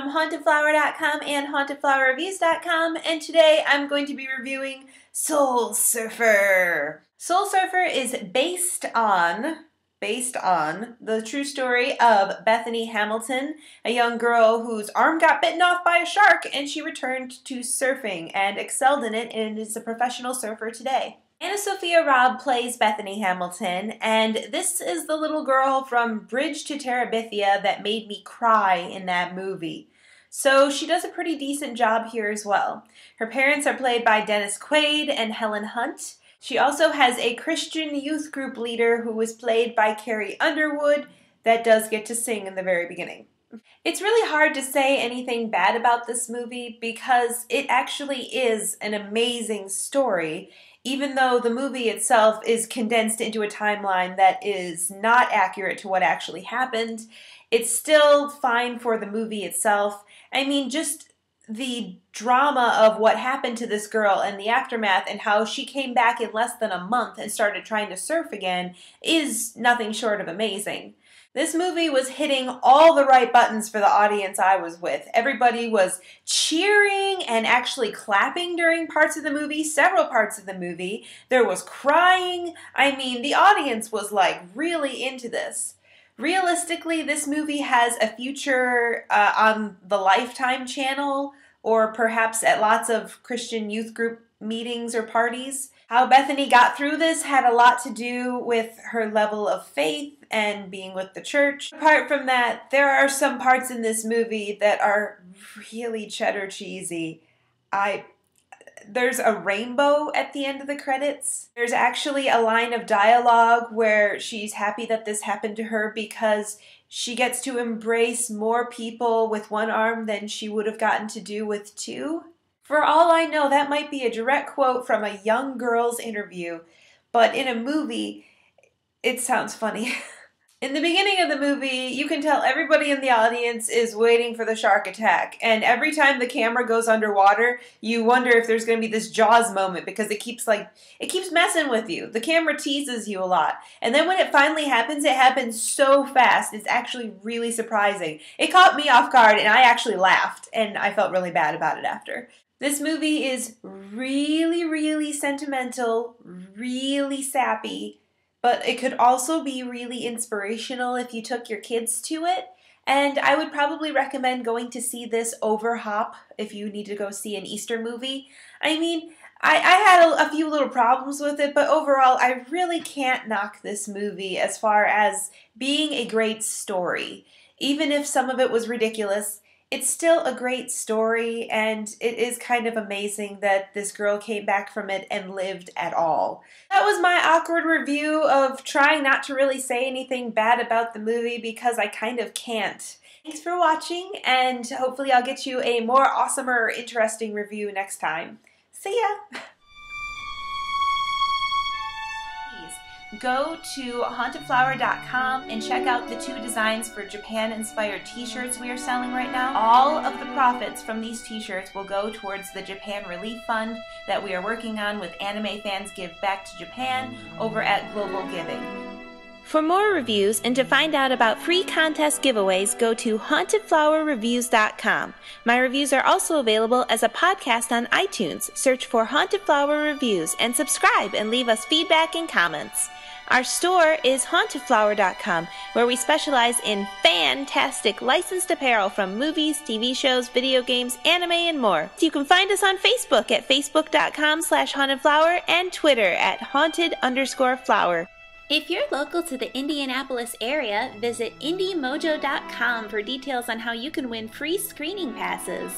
from hauntedflower.com and hauntedflowerreviews.com, and today I'm going to be reviewing Soul Surfer. Soul Surfer is based on the true story of Bethany Hamilton, a young girl whose arm got bitten off by a shark and she returned to surfing and excelled in it and is a professional surfer today. AnnaSophia Robb plays Bethany Hamilton, and this is the little girl from Bridge to Terabithia that made me cry in that movie. So she does a pretty decent job here as well. Her parents are played by Quaid and Helen Hunt. She also has a Christian youth group leader who was played by Carrie Underwood that does get to sing in the very beginning. It's really hard to say anything bad about this movie because it actually is an amazing story, even though the movie itself is condensed into a timeline that is not accurate to what actually happened. It's still fine for the movie itself. I mean, just the drama of what happened to this girl and the aftermath and how she came back in less than a month and started trying to surf again is nothing short of amazing. This movie was hitting all the right buttons for the audience I was with. Everybody was cheering and actually clapping during parts of the movie, several parts of the movie. There was crying. I mean, the audience was like really into this. Realistically, this movie has a future on the Lifetime channel or perhaps at lots of Christian youth group meetings or parties. How Bethany got through this had a lot to do with her level of faith and being with the church. Apart from that, there are some parts in this movie that are really cheddar cheesy. There's a rainbow at the end of the credits. There's actually a line of dialogue where she's happy that this happened to her because she gets to embrace more people with one arm than she would have gotten to do with two. For all I know, that might be a direct quote from a young girl's interview, but in a movie, it sounds funny. In the beginning of the movie, you can tell everybody in the audience is waiting for the shark attack, and every time the camera goes underwater, you wonder if there's going to be this Jaws moment because it keeps messing with you. The camera teases you a lot, and then when it finally happens, it happens so fast. It's actually really surprising. It caught me off guard, and I actually laughed, and I felt really bad about it after. This movie is really, really sentimental, really sappy, but it could also be really inspirational if you took your kids to it. And I would probably recommend going to see this over Hop if you need to go see an Easter movie. I mean, I had a few little problems with it, but overall, I really can't knock this movie as far as being a great story. Even if some of it was ridiculous, it's still a great story, and it is kind of amazing that this girl came back from it and lived at all. That was my awkward review of trying not to really say anything bad about the movie because I kind of can't. Thanks for watching, and hopefully I'll get you a more awesome or interesting review next time. See ya! Go to hauntedflower.com and check out the 2 designs for Japan-inspired t-shirts we are selling right now. All of the profits from these t-shirts will go towards the Japan Relief Fund that we are working on with Anime Fans Give Back to Japan over at Global Giving. For more reviews and to find out about free contest giveaways, go to hauntedflowerreviews.com. My reviews are also available as a podcast on iTunes. Search for Haunted Flower Reviews and subscribe and leave us feedback and comments. Our store is hauntedflower.com, where we specialize in fantastic licensed apparel from movies, TV shows, video games, anime, and more. You can find us on Facebook at facebook.com/hauntedflower and Twitter at haunted_flower. If you're local to the Indianapolis area, visit indiemojo.com for details on how you can win free screening passes.